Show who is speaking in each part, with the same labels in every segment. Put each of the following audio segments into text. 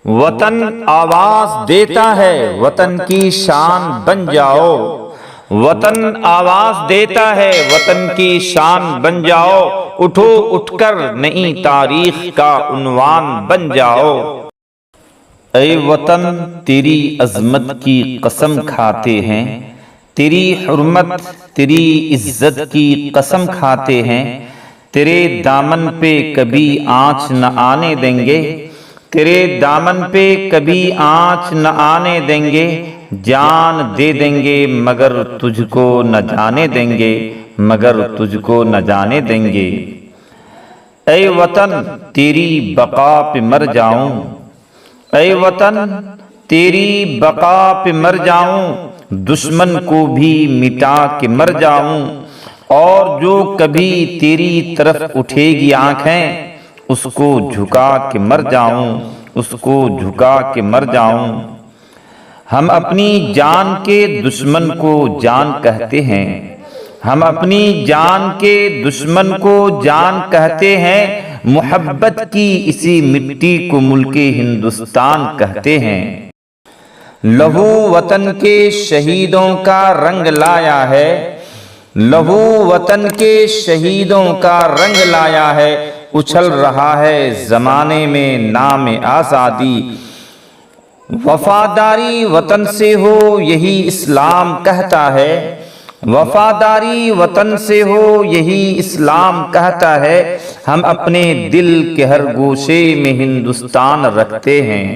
Speaker 1: وطن آواز دیتا ہے، وطن کی شان بن جاؤ۔ وطن آواز دیتا ہے، وطن کی شان بن جاؤ۔ اٹھو اٹھ کر نئی تاریخ کا عنوان بن جاؤ۔ اے وطن تیری عظمت کی قسم کھاتے ہیں، تیری حرمت تیری عزت کی قسم کھاتے ہیں۔ تیرے دامن پہ کبھی آنچ نہ آنے دیں گے، تیرے دامن پہ کبھی آنچ نہ آنے دیں گے۔ جان دے دیں گے مگر تجھ کو نہ جانے دیں گے، مگر تجھ کو نہ جانے دیں گے۔ اے وطن تیری بقا پہ مر جاؤں، اے وطن تیری بقا پہ مر جاؤں۔ دشمن کو بھی مٹا کے مر جاؤں، اور جو کبھی تیری طرف اٹھے گی آنکھیں، اس کو جھکا کے مر جاؤں، اس کو جھکا کے مر جاؤں۔ ہم اپنی جان کے دشمن کو جان کہتے ہیں، ہم اپنی جان کے دشمن کو جان کہتے ہیں۔ محبت کی اسی مٹی کو ملک ہندوستان کہتے ہیں۔ لہو وطن کے شہیدوں کا رنگ لایا ہے، لہو وطن کے شہیدوں کا رنگ لایا ہے۔ اچھل رہا ہے زمانے میں نام آزادی، وفاداری وطن سے ہو یہی اسلام کہتا ہے، وفاداری وطن سے ہو یہی اسلام کہتا ہے۔ ہم اپنے دل کے ہر گوشے میں ہندوستان رکھتے ہیں۔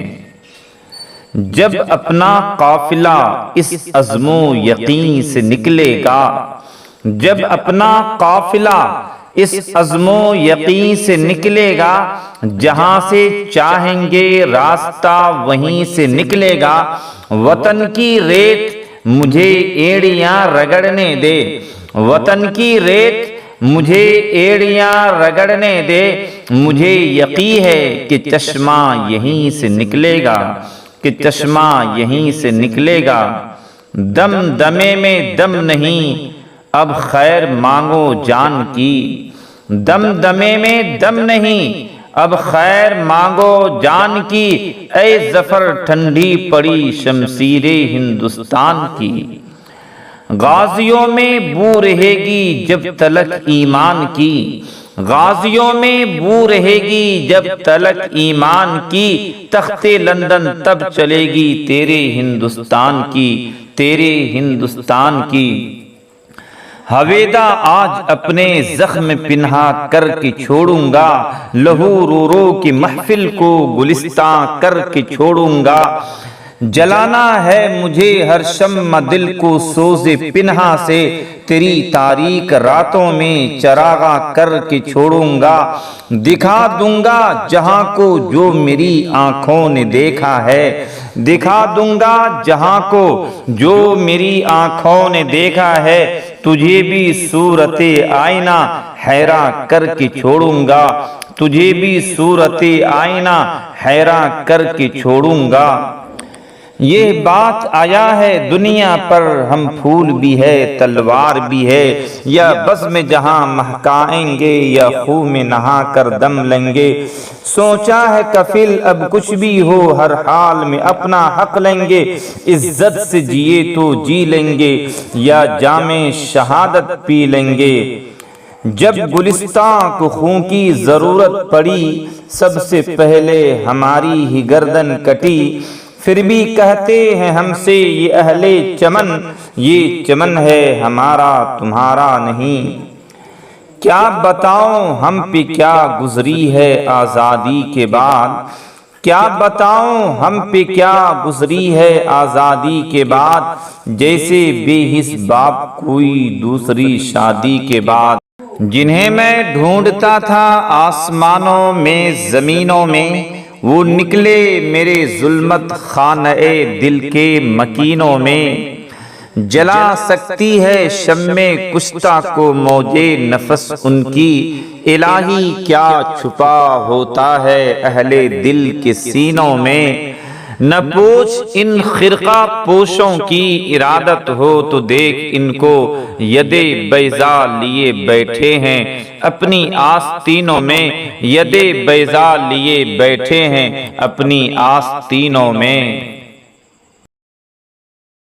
Speaker 1: جب اپنا قافلہ اس عزم و یقین سے نکلے گا، جب اپنا قافلہ اس عزم و یقین سے نکلے گا، جہاں سے چاہیں گے راستہ وہیں سے نکلے گا۔ وطن کی ریت مجھے ایڑیاں رگڑنے دے، وطن کی ریت مجھے ایڑیاں رگڑنے دے۔ مجھے یقین ہے کہ چشمہ یہیں سے نکلے گا، کہ چشمہ یہیں سے نکلے گا۔ دم دمے میں دم نہیں اب خیر مانگو جان کی، دم دمے میں دم نہیں اب خیر مانگو جان کی۔ اے ظفر ٹھنڈی پڑی شمشیر ہندوستان کی، غازیوں میں بو رہے گی جب تلک ایمان کی، غازیوں میں بو رہے گی جب تلک ایمان کی۔ تخت لندن تب چلے گی تیرے ہندوستان کی، تیرے ہندوستان کی۔ ہویدا آج اپنے زخم پنہا کر کے چھوڑوں گا، لہو رو رو کی محفل کو گلستاں کر کے چھوڑوں گا۔ جلانا ہے مجھے ہر شمع دل کو سوز پنہا سے، تیری تاریک راتوں میں چراغاں کر کے چھوڑوں گا۔ دکھا دوں گا جہاں کو جو میری آنکھوں نے دیکھا ہے، دکھا دوں گا جہاں کو جو میری آنکھوں نے دیکھا ہے۔ تجھے بھی صورت آئینہ حیران کر کے چھوڑوں گا، تجھے بھی صورت آئینہ حیران کر کے چھوڑوں گا۔ یہ بات آیا ہے دنیا پر، ہم پھول بھی ہے تلوار بھی ہے، یا بزم جہاں مہکائیں گے یا خون میں نہا کر دم لیں گے۔ سوچا ہے کفیل اب کچھ بھی ہو ہر حال میں اپنا حق لیں گے، عزت سے جیے تو جی لیں گے یا جام شہادت پی لیں گے۔ جب گلستان کو خون کی ضرورت پڑی، سب سے پہلے ہماری ہی گردن کٹی۔ پھر بھی کہتے ہیں ہم سے یہ اہل چمن، یہ چمن ہے ہمارا تمہارا نہیں۔ کیا بتاؤں ہم پہ کیا گزری ہے آزادی کے بعد، کیا بتاؤں ہم پہ کیا گزری ہے آزادی کے بعد۔ جیسے بے حس باپ کوئی دوسری شادی کے بعد، جنہیں میں ڈھونڈتا تھا آسمانوں میں زمینوں میں، وہ نکلے میرے ظلمت خانہ دل کے مکینوں میں۔ جلا سکتی ہے شمع کشتہ کو موجے نفس ان کی، الہی کیا چھپا ہوتا ہے اہل دل کے سینوں میں۔ نہ پوچھ ان خرقہ پوشوں کی ارادت ہو تو دیکھ ان کو ید بیضا لیے بیٹھے ہیں اپنی آستینوں میں، ید بیضا لیے بیٹھے ہیں اپنی آستینوں میں۔